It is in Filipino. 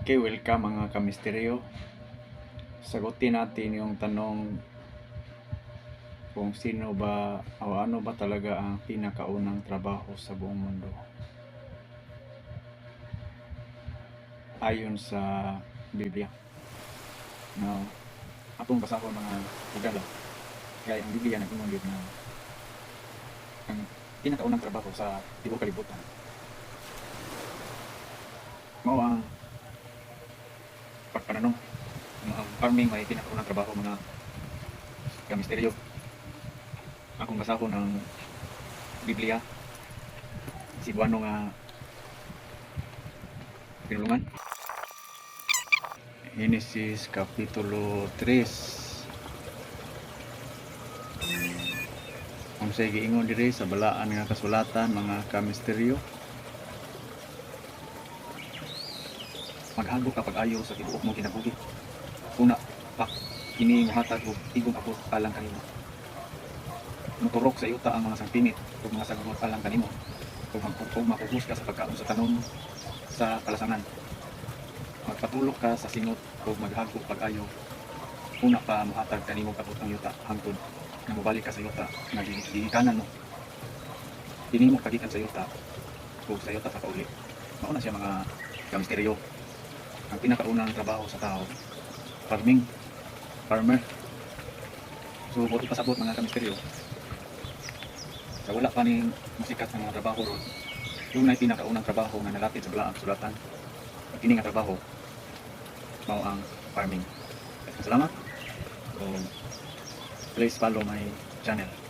Okay, welcome mga kamisteryo. Sagutin natin yung tanong kung sino ba o ano ba talaga ang pinakaunang trabaho sa buong mundo. Ayon sa Biblia. Now, atong basahon mga higala. Kaya ang Biblia nag-ingon na ang pinakaunang trabaho sa tibuok kalibutan mao ang pagpananong. Ang farming may pinakaunang trabaho mga kamisteryo. Akong basahon ang Biblia, Cebuano nga pinulungan. Genesis Kapitulo 3. Ang sa giingon diri sa balaan nga kasulatan mga kamisteryo, maghagok ka pag-ayo sa tibuok mong kinabuhi. Una, kini mohatag og tigong abot alang kanimo. Moturok sa yuta ang mga sangpinit ug mga sagamot alang kanimo. Kung mapuhus ka sa pagkaon sa tanom sa kalasangan, magpatulok ka sa singot o maghagok pag-ayo. Una pa mohatag kanimo kabot ang yuta hangtod na mobalik ka sa yuta nga gikanan mo. Dili mo kagikan sa yuta o sa yuta pa kauli. Mao na siya mga kamisteryo. Ang pinakaunang trabaho sa tao, farmer. So buti pasabot mga kamisteryo. Sa wala pa ning masikat na mga trabaho ron, yung na pinakaunang trabaho nga nalatid sa balaang sulatan. Kini nga trabaho mao ang farming. Salamat. So, please follow my channel.